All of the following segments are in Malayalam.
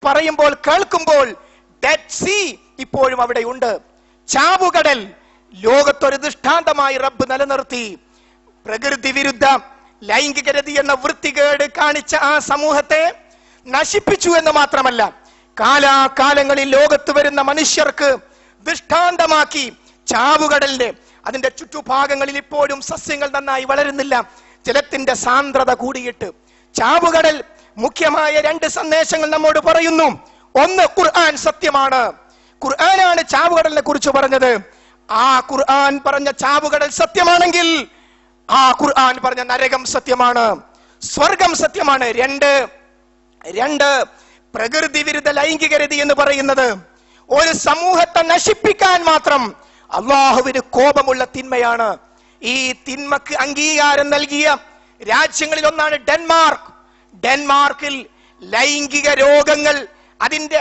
പറയുമ്പോൾ കേൾക്കുമ്പോൾ ഡെഡ് സീ ഇപ്പോഴും അവിടെയുണ്ട്. ചാവുകടൽ ലോകത്തൊരു ദൃഷ്ടാന്തമായി റബ്ബ് നിലനിർത്തി. പ്രകൃതി വിരുദ്ധ ലൈംഗികരതി എന്ന വൃത്തികേട് കാണിച്ച ആ സമൂഹത്തെ നശിപ്പിച്ചു എന്ന് മാത്രമല്ല, കാലാകാലങ്ങളിൽ ലോകത്ത് വരുന്ന മനുഷ്യർക്ക് ദൃഷ്ടാന്തമാക്കി ചാവുകടലിന്റെ അതിന്റെ ചുറ്റുഭാഗങ്ങളിൽ ഇപ്പോഴും സസ്യങ്ങൾ നന്നായി വളരുന്നില്ല, ജലത്തിന്റെ സാന്ദ്രത കൂടിയിട്ട്. ചാവുകടൽ മുഖ്യമായ 2 സന്ദേശങ്ങൾ നമ്മോട് പറയുന്നു. ഒന്ന്, ഖുർആൻ സത്യമാണ്. ഖുർആനാണ് ചാവുകടലിനെ കുറിച്ച് പറഞ്ഞത്. ആ ഖുർആൻ പറഞ്ഞ ചാവുകടൽ സത്യമാണെങ്കിൽ ആ ഖുർആൻ പറഞ്ഞ നരകം സത്യമാണ്, സ്വർഗം സത്യമാണ്. 2 പ്രകൃതി വിരുദ്ധ ലൈംഗികരതി എന്ന് പറയുന്നത് ഒരു സമൂഹത്തെ നശിപ്പിക്കാൻ മാത്രം അള്ളാഹുവിന് കോപമുള്ള തിന്മയാണ്. ഈ തിന്മക്ക് അംഗീകാരം നൽകിയ രാജ്യങ്ങളിൽ ഒന്നാണ് ഡെൻമാർക്ക്. ഡെൻമാർക്കിൽ ലൈംഗിക രോഗങ്ങൾ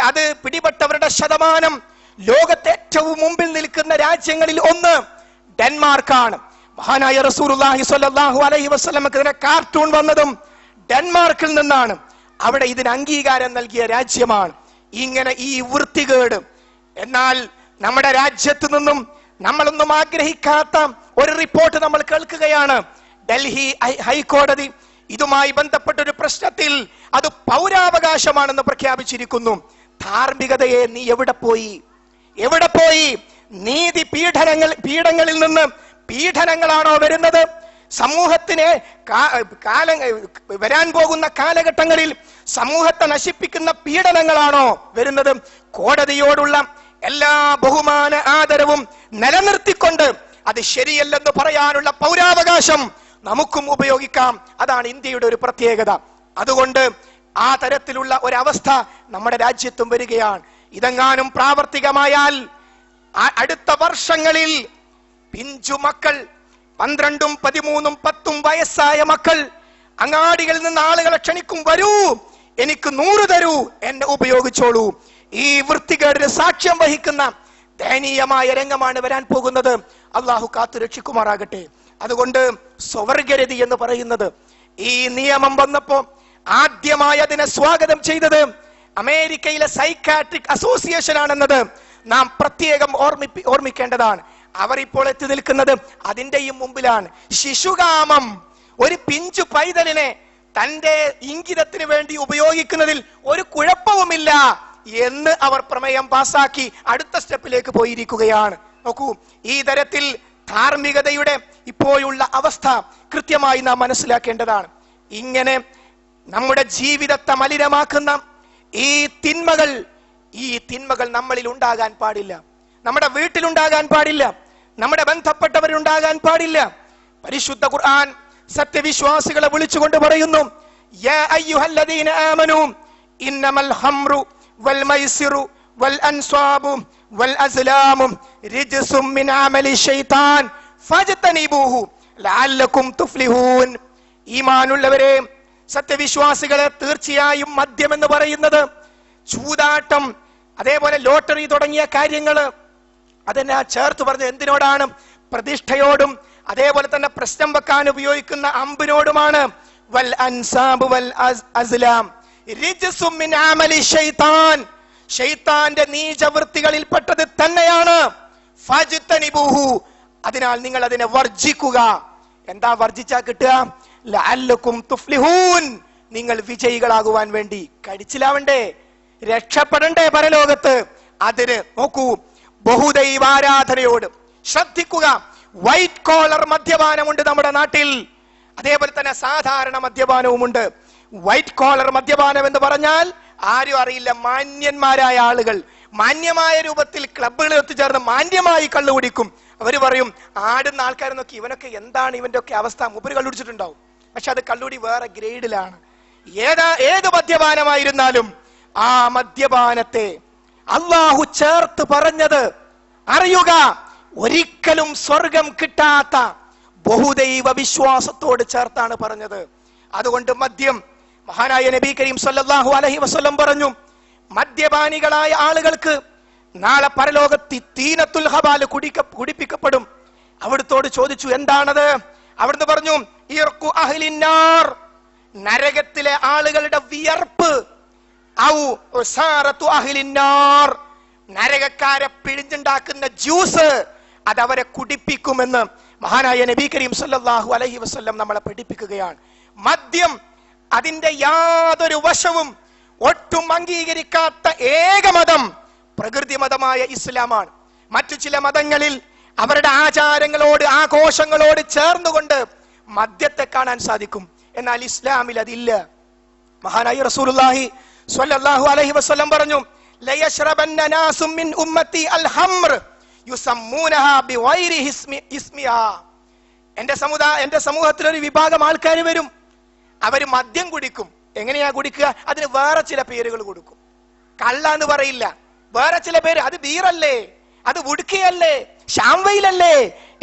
അത് പിടിപെട്ടവരുടെ ശതമാനം ലോകത്തെ ഏറ്റവും മുമ്പിൽ നിൽക്കുന്ന രാജ്യങ്ങളിൽ ഒന്ന് ഡെൻമാർക്കാണ്. മഹാനായ റസൂലുള്ളാഹി സ്വല്ലല്ലാഹു അലൈഹി വസല്ലമക്ക് കാർട്ടൂൺ വന്നതും ഡെൻമാർക്കിൽ നിന്നാണ്. അവിടെ ഇതിന് അംഗീകാരം നൽകിയ രാജ്യമാണ്. ഇങ്ങനെ ഈ വൃത്തികേട്, എന്നാൽ നമ്മുടെ രാജ്യത്ത് നിന്നും നമ്മളൊന്നും ആഗ്രഹിക്കാത്ത ഒരു റിപ്പോർട്ട് നമ്മൾ കേൾക്കുകയാണ്. ഡൽഹി ഹൈക്കോടതി ഇതുമായി ബന്ധപ്പെട്ട ഒരു പ്രശ്നത്തിൽ അത് പൗരാവകാശമാണെന്ന് പ്രഖ്യാപിച്ചിരിക്കുന്നു. ധാർമ്മികതയെ നീ എവിടെ പോയി? നീതി പീഠങ്ങളിൽ നിന്ന് പീഡനങ്ങളാണോ വരുന്നത്? സമൂഹത്തിനെ വരാൻ പോകുന്ന കാലഘട്ടങ്ങളിൽ സമൂഹത്തെ നശിപ്പിക്കുന്ന പീഡനങ്ങളാണോ വരുന്നത്? കോടതിയോടുള്ള എല്ലാ ബഹുമാന ആദരവും നിലനിർത്തിക്കൊണ്ട് അത് ശരിയല്ലെന്ന് പറയാനുള്ള പൗരാവകാശം നമുക്കും ഉപയോഗിക്കാം. അതാണ് ഇന്ത്യയുടെ ഒരു പ്രത്യേകത. അതുകൊണ്ട് ആ തരത്തിലുള്ള ഒരവസ്ഥ നമ്മുടെ രാജ്യത്തും വരികയാണ്. ഇതെങ്ങാനും പ്രാവർത്തികമായാൽ അടുത്ത വർഷങ്ങളിൽ പിഞ്ചു മക്കൾ, 12, 13, 10 വയസ്സായ മക്കൾ അങ്ങാടികളിൽ നിന്ന് ആളുകളെ ക്ഷണിക്കും, വരൂ എനിക്ക് 100 തരൂ, എന്നെ ഉപയോഗിച്ചോളൂ. ഈ വൃത്തികേടിന് സാക്ഷ്യം വഹിക്കുന്ന ദയനീയമായ രംഗമാണ് വരാൻ പോകുന്നത്. അള്ളാഹു കാത്തു രക്ഷിക്കുമാറാകട്ടെ. അതുകൊണ്ട് സ്വവർഗരതി എന്ന് പറയുന്നത്, ഈ നിയമം വന്നപ്പോ ആദ്യമായി അതിനെ സ്വാഗതം ചെയ്തത് അമേരിക്കയിലെ സൈക്കാട്രിക് അസോസിയേഷൻ ആണെന്നത് നാം പ്രത്യേകം ഓർമ്മിക്കേണ്ടതാണ്. അവർ ഇപ്പോൾ എത്തി നിൽക്കുന്നത് അതിന്റെയും മുമ്പിലാണ്. ശിശുകാമം, ഒരു പിഞ്ചു പൈതലിനെ തന്റെ ഇംഗിതത്തിന് വേണ്ടി ഉപയോഗിക്കുന്നതിൽ ഒരു കുഴപ്പവുമില്ല എന്ന് അവർ പ്രമേയം പാസാക്കി അടുത്ത സ്റ്റെപ്പിലേക്ക് പോയിരിക്കുകയാണ്. നോക്കൂ, ഈ തരത്തിൽ ധാർമ്മികതയുടെ ഇപ്പോഴുള്ള അവസ്ഥ കൃത്യമായി നാം മനസ്സിലാക്കേണ്ടതാണ്. ഇങ്ങനെ നമ്മുടെ ജീവിതത്തെ മലിനമാക്കുന്ന ഈ തിന്മകൾ നമ്മളിൽ ഉണ്ടാകാൻ പാടില്ല, നമ്മുടെ വീട്ടിലുണ്ടാകാൻ പാടില്ല, നമ്മുടെ ബന്ധപ്പെട്ടവരുണ്ടാകാൻ പാടില്ല. പരിശുദ്ധ ഖുർആൻ സത്യവിശ്വാസികളെ വിളിച്ചുകൊണ്ട് പറയുന്നു, യാ അയ്യുഹല്ലദീന ആമനൂ ഇന്നമൽ ഹംറു വൽ മൈസിറു വൽ അൻസ്വാബു വൽ അസ്ലാമു റിജ്സും മിൻ അമലി ശൈത്താൻ ഫജ്തനിബൂഹു ലഅല്ലകും തുഫ്ലിഹൂൻ. ഈമാനുള്ളവരെ, സത്യവിശ്വാസികളെ, തീർച്ചയായും മദ്യം എന്ന് പറയുന്നത്, ചൂതാട്ടം, അതേപോലെ ലോട്ടറി തുടങ്ങിയ കാര്യങ്ങള്, അതിനെ ചേർത്ത് പറഞ്ഞത് എന്തിനോടാണ്? പ്രതിഷ്ഠയോടും അതേപോലെ തന്നെ പ്രശ്നം വെക്കാൻ ഉപയോഗിക്കുന്ന അമ്പിനോടുമാണ്. വൽ അൻസാബ് വൽ അസ്ലാം റിജ്സും മിൻ അമലി ശൈത്താൻ, ശൈത്താന്റെ നീചവൃത്തികളിൽപ്പെട്ടത് തന്നെയാണ്. ഫജ്തനിബൂഹു, അതിനാൽ നിങ്ങൾ അതിനെ വർജിക്കുക. എന്താ വർജിച്ചാ കിട്ടുക? ലഅല്ലകും തുഫ്ലിഹൂൻ, നിങ്ങൾ വിജയികളാകുവാൻ വേണ്ടി, കടിച്ചിലാവണ്ടേ, രക്ഷപ്പെടണ്ടേ പരലോകത്ത്. അതിന് നോക്കൂ, ബഹുദൈവാരാധനയോട് ശ്രദ്ധിക്കുക. വൈറ്റ് കോളർ മദ്യപാനമുണ്ട് നമ്മുടെ നാട്ടിൽ, അതേപോലെ തന്നെ സാധാരണ മദ്യപാനവുമുണ്ട്. വൈറ്റ് കോളർ മദ്യപാനം എന്ന് പറഞ്ഞാൽ ആരും അറിയില്ല, മാന്യന്മാരായ ആളുകൾ മാന്യമായ രൂപത്തിൽ ക്ലബുകളിൽ ഒത്തുചേർന്ന് മാന്യമായി കള്ളു കുടിക്കും. അവര് പറയും, ആടുന്ന ആൾക്കാരെ നോക്കി ഇവനൊക്കെ എന്താണ് ഇവന്റെ ഒക്കെ അവസ്ഥ, മുപ്പര് കള്ളുടിച്ചിട്ടുണ്ടാവും. പക്ഷെ അത് കള്ളുടി വേറെ ഗ്രേഡിലാണ്. ഏത് മദ്യപാനമായിരുന്നാലും ആ മദ്യപാനത്തെ അള്ളാഹു ചേർത്ത് പറഞ്ഞത് അറിയുക, ഒരിക്കലും സ്വർഗം കിട്ടാത്ത ബഹുദൈവ വിശ്വാസത്തോട് ചേർത്താണ് പറഞ്ഞത്. അതുകൊണ്ട് മദ്യം, മഹാനായ നബി കരീം സല്ലല്ലാഹു അലൈഹി വസല്ലം പറഞ്ഞു, മദ്യപാനികളായ ആളുകൾക്ക് നാളെ പരലോകത്ത് തീനത്തുൽ ഹബാൽ കുടിപ്പിക്കപ്പെടും. അവിടുത്തോട് ചോദിച്ചു, എന്താണത്? അവിടുന്ന് പറഞ്ഞു, ഇർഖു അഹ്ലിന്നാർ, നരകത്തിലെ ആളുകളുടെ വിയർപ്പ്, ഔ ഉസാറത്തു അഹ്ലിന്നാർ, നരകക്കാരെ പിഴിഞ്ഞുണ്ടാക്കുന്ന ജ്യൂസ് അതവരെ കുടിപ്പിക്കുമെന്ന് മഹാനായ നബി കരീം സല്ലല്ലാഹു അലൈഹി വസല്ലം നമ്മളെ പഠിപ്പിക്കുകയാണ്. മദ്യം അതിന്റെ യാതൊരു വശവും ഒട്ടും അംഗീകരിക്കാത്ത ഏക മതം പ്രകൃതി മതമായ ഇസ്ലാമാണ്. മറ്റു ചില മതങ്ങളിൽ അവരുടെ ആചാരങ്ങളോട് ആഘോഷങ്ങളോട് ചേർന്നുകൊണ്ട് മദ്യത്തെ കാണാൻ സാധിക്കും, എന്നാൽ ഇസ്ലാമിൽ അതില്ല. മഹാനായ റസൂലുള്ളാഹി സ്വല്ലല്ലാഹു അലൈഹി വസല്ലം പറഞ്ഞു, ലയശ്റബന്ന നാസും മിൻ ഉമ്മത്തി അൽ ഹംർ യുസമ്മൂനഹാ ബിഗൈരി ഇസ്മിഹാ. എന്റെ സമൂഹത്തിൽ ഒരു വിഭാഗം ആൾക്കാർ വരും, അവര് മദ്യം കുടിക്കും. എങ്ങനെയാ കുടിക്കുക? അതിന് വേറെ ചില പേരുകൾ കൊടുക്കും. കള്ള എന്ന് പറയില്ല, വേറെ ചില പേര്, അത് ബീറല്ലേ, അത് വുഡ്കിയല്ലേ, ഷാംവെയിലല്ലേ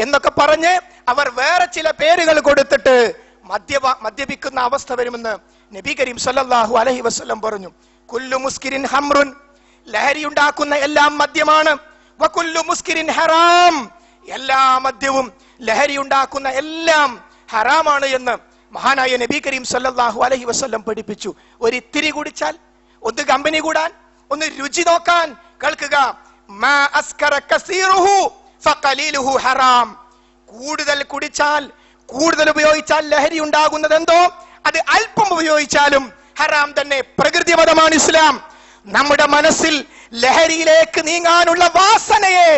എന്നൊക്കെ പറഞ്ഞ് അവർ വേറെ ചില പേരുകൾ കൊടുത്തിട്ട് മദ്യപിക്കുന്ന അവസ്ഥ വരുമെന്ന് നബി കരീം സല്ലല്ലാഹു അലൈഹി വസല്ലം പറഞ്ഞു. കുല്ലു മുസ്കിരിൻ ഹംറുൻ, ലഹരി ഉണ്ടാക്കുന്ന എല്ലാം മദ്യമാണ്. വകുല്ലു മുസ്കിരിൻ ഹറാം, എല്ലാ മദ്യവും ലഹരി ഉണ്ടാക്കുന്ന എല്ലാം ഹറാമാണ് എന്ന് മഹാനായ നബി കരീം സല്ലല്ലാഹു അലൈഹി വസല്ലം പഠിപ്പിച്ചു. ഒരിത്തിരി കുടിച്ചാൽ, ഒന്ന് കമ്പനി കൂടാൻ, ഒന്ന് രുചി നോക്കാൻ, കേൾക്കുക, മാ അസ്കറ കസീറുഹു ഫഖലീലുഹു ഹറാം. കൂടുതൽ കുടിച്ചാൽ, കൂടുതൽ ഉപയോഗിച്ചാൽ ലഹരി ഉണ്ടാകുന്നത് എന്തോ അത് അല്പം ഉപയോഗിച്ചാലും ഹറാം തന്നെ. പ്രകൃതി മതമാണ് ഇസ്ലാം. നമ്മുടെ മനസ്സിൽ ലഹരിയിലേക്ക് നീങ്ങാനുള്ള വാസനയെ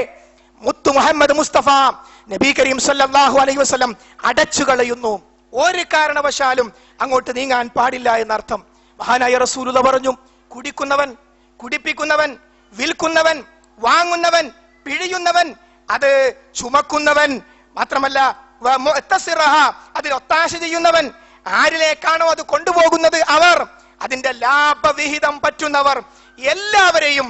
മുത്തു മുഹമ്മദ് മുസ്തഫ നബി കരീം സല്ലല്ലാഹു അലൈഹി വസല്ലം അടച്ചു കളയുന്നു. ഒരു കാരണവശാലും അങ്ങോട്ട് നീങ്ങാൻ പാടില്ല എന്നർത്ഥം. മഹാനായ റസൂലുള്ളാഹി പറഞ്ഞു, കുടിക്കുന്നവൻ, കുടിപ്പിക്കുന്നവൻ, വിൽക്കുന്നവൻ, വാങ്ങുന്നവൻ, പിഴിയുന്നവൻ, അത് ചുമക്കുന്നവൻ, മാത്രമല്ല അതിൽ ഒത്താശ ചെയ്യുന്നവൻ, ആരിലേക്കാണോ അത് കൊണ്ടുപോകുന്നത് അവർ, അതിന്റെ ലാഭവിഹിതം പറ്റുന്നവർ, എല്ലാവരെയും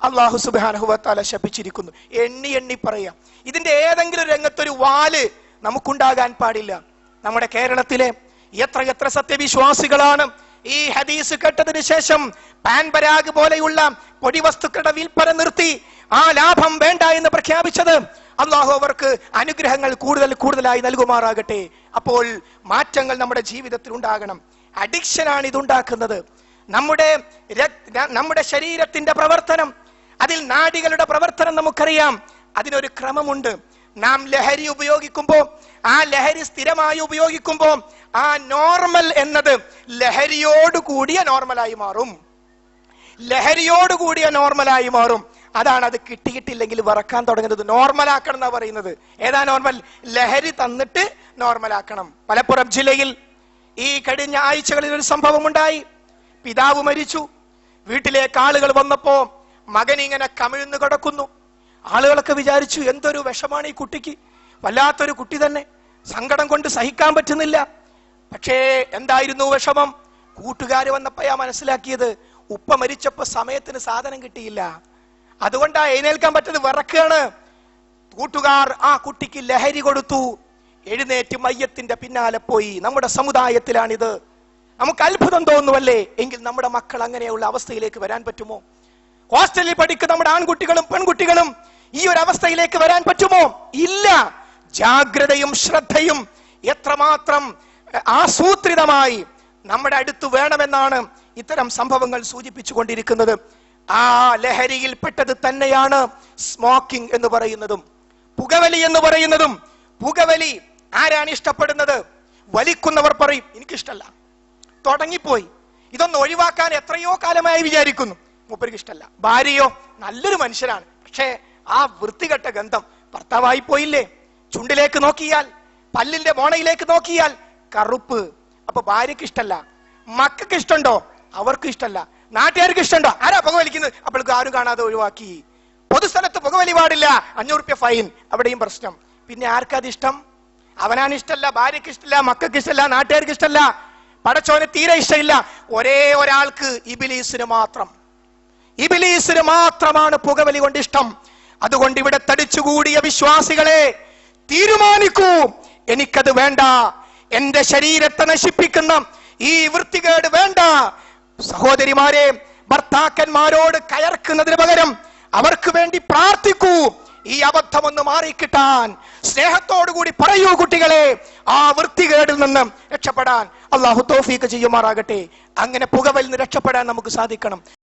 അല്ലാഹു സുബ്ഹാനഹു വ തആല ശപിച്ചിരിക്കുന്നു. എണ്ണി എണ്ണി പറയാം. ഇതിന്റെ ഏതെങ്കിലും രംഗത്തൊരു വാല് നമുക്കുണ്ടാകാൻ പാടില്ല. നമ്മുടെ കേരളത്തിലെ എത്ര സത്യവിശ്വാസികളാണ് ഈ ഹദീസ് കേട്ടതിന് ശേഷം പാൻപരാഗ് പോലെയുള്ള പൊടിവസ്തുക്കളുടെ വിൽപ്പന നിർത്തി ആ ലാഭം വേണ്ട എന്ന് പ്രഖ്യാപിച്ചത്. അള്ളാഹു അവർക്ക് അനുഗ്രഹങ്ങൾ കൂടുതലായി നൽകുമാറാകട്ടെ. അപ്പോൾ മാറ്റങ്ങൾ നമ്മുടെ ജീവിതത്തിൽ ഉണ്ടാകണം. അഡിക്ഷനാണ് ഇതുണ്ടാക്കുന്നത്. നമ്മുടെ ശരീരത്തിന്റെ പ്രവർത്തനം, അതിൽ നാഡികളുടെ പ്രവർത്തനം നമുക്കറിയാം. അതിനൊരു ക്രമമുണ്ട്. നാം ലഹരി ഉപയോഗിക്കുമ്പോൾ, ആ ലഹരി സ്ഥിരമായി ഉപയോഗിക്കുമ്പോൾ ആ നോർമൽ എന്നത് ലഹരിയോടുകൂടിയ നോർമലായി മാറും. ലഹരിയോടുകൂടിയ നോർമലായി മാറും. അതാണ് അത് കിട്ടിയിട്ടില്ലെങ്കിൽ വറക്കാൻ തുടങ്ങുന്നത്. നോർമലാക്കണം എന്നാ പറയുന്നത്. ഏതാ നോർമൽ? ലഹരി തന്നിട്ട് നോർമലാക്കണം. മലപ്പുറം ജില്ലയിൽ ഈ കഴിഞ്ഞ ആഴ്ചകളിൽ ഒരു സംഭവം ഉണ്ടായി. പിതാവ് മരിച്ചു. വീട്ടിലേക്ക് ആളുകൾ വന്നപ്പോ മകൻ ഇങ്ങനെ കമിഴ്ന്നു കിടക്കുന്നു. ആളുകളൊക്കെ വിചാരിച്ചു, എന്തൊരു വിഷമാണ് ഈ കുട്ടിക്ക്, വല്ലാത്തൊരു കുട്ടി തന്നെ, സങ്കടം കൊണ്ട് സഹിക്കാൻ പറ്റുന്നില്ല. പക്ഷേ എന്തായിരുന്നു വിഷമം? കൂട്ടുകാര് വന്നപ്പോഴാ മനസ്സിലാക്കിയത്, ഉപ്പ മരിച്ചപ്പോ സമയത്തിന് സാധനം കിട്ടിയില്ല, അതുകൊണ്ടാ എഴുന്നേൽക്കാൻ പറ്റുന്നത്, വിറക്കാണ്. കൂട്ടുകാർ ആ കുട്ടിക്ക് ലഹരി കൊടുത്തു. എഴുന്നേറ്റ് മയ്യത്തിന്റെ പിന്നാലെ പോയി. നമ്മുടെ സമുദായത്തിലാണിത്. നമുക്ക് അത്ഭുതം തോന്നുവല്ലേ? എങ്കിൽ നമ്മുടെ മക്കൾ അങ്ങനെയുള്ള അവസ്ഥയിലേക്ക് വരാൻ പറ്റുമോ? ഹോസ്റ്റലിൽ പഠിക്കുന്ന നമ്മുടെ ആൺകുട്ടികളും പെൺകുട്ടികളും ഈ ഒരു അവസ്ഥയിലേക്ക് വരാൻ പറ്റുമോ? ഇല്ല. ജാഗ്രതയും ശ്രദ്ധയും എത്രമാത്രം ആസൂത്രിതമായി നമ്മുടെ അടുത്ത് വേണമെന്നാണ് ഇത്തരം സംഭവങ്ങൾ സൂചിപ്പിച്ചുകൊണ്ടിരിക്കുന്നത്. ആ ലഹരിയിൽപ്പെട്ടത് തന്നെയാണ് സ്മോക്കിംഗ് എന്ന് പറയുന്നതും പുകവലി എന്ന് പറയുന്നതും. പുകവലി ആരാണ് ഇഷ്ടപ്പെടുന്നത്? വലിക്കുന്നവർ പറയും എനിക്കിഷ്ടല്ല, തുടങ്ങിപ്പോയി, ഇതൊന്ന് ഒഴിവാക്കാൻ എത്രയോ കാലമായി വിചാരിക്കുന്നു, മൂപ്പർക്ക് ഇഷ്ടല്ല. ഭാര്യയോ നല്ലൊരു മനുഷ്യരാണ്, പക്ഷേ ആ വൃത്തികെട്ട ഗന്ധം ഭർത്താവായി പോയില്ലേ. ചുണ്ടിലേക്ക് നോക്കിയാൽ, പല്ലിന്റെ മോണയിലേക്ക് നോക്കിയാൽ കറുപ്പ്. അപ്പൊ ഭാര്യക്ക് ഇഷ്ടല്ല. മക്കൾക്ക് ഇഷ്ടമുണ്ടോ? അവർക്ക് ഇഷ്ടമല്ല. നാട്ടുകാർക്ക് ഇഷ്ടമുണ്ടോ? ആരാ പുകവലിക്കുന്നത്? അപ്പോഴേക്ക് ആരും കാണാതെ ഒഴിവാക്കി. പൊതുസ്ഥലത്ത് പുകവലി പാടില്ല, 500 രൂപ ഫൈൻ. അവിടെയും പ്രശ്നം. പിന്നെ ആർക്കത് ഇഷ്ടം? അവനാണ് ഇഷ്ടമല്ല, ഭാര്യക്ക് ഇഷ്ടമല്ല, മക്കൾക്ക് ഇഷ്ടമല്ല, നാട്ടുകാർക്ക് ഇഷ്ടമല്ല, പടച്ചോന് തീരെ ഇഷ്ടമില്ല. ഒരേ ഒരാൾക്ക്, ഇബ്ലീസിന് മാത്രം. ഇബ്ലീസിന് മാത്രമാണ് പുകവലി കൊണ്ട് ഇഷ്ടം. അതുകൊണ്ട് ഇവിടെ തടിച്ചുകൂടിയ വിശ്വാസികളെ, തീരുമാനിക്കൂ, എനിക്കത് വേണ്ട. എന്റെ ശരീരത്തെ നശിപ്പിക്കുന്ന ഈ വൃത്തികേട് വേണ്ട. സഹോദരിമാരെ, ഭർത്താക്കന്മാരോട് കയർക്കുന്നതിന് പകരം അവർക്ക് വേണ്ടി പ്രാർത്ഥിക്കൂ. ഈ അബദ്ധം ഒന്ന് മാറിക്കിട്ടാൻ സ്നേഹത്തോടുകൂടി പറയൂ കുട്ടികളെ, ആ വൃത്തികേടിൽ നിന്നും രക്ഷപ്പെടാൻ അള്ളാഹു തൗഫീഖ് ചെയ്യുമാറാകട്ടെ. അങ്ങനെ പുകവലിൽ നിന്ന് രക്ഷപ്പെടാൻ നമുക്ക് സാധിക്കണം.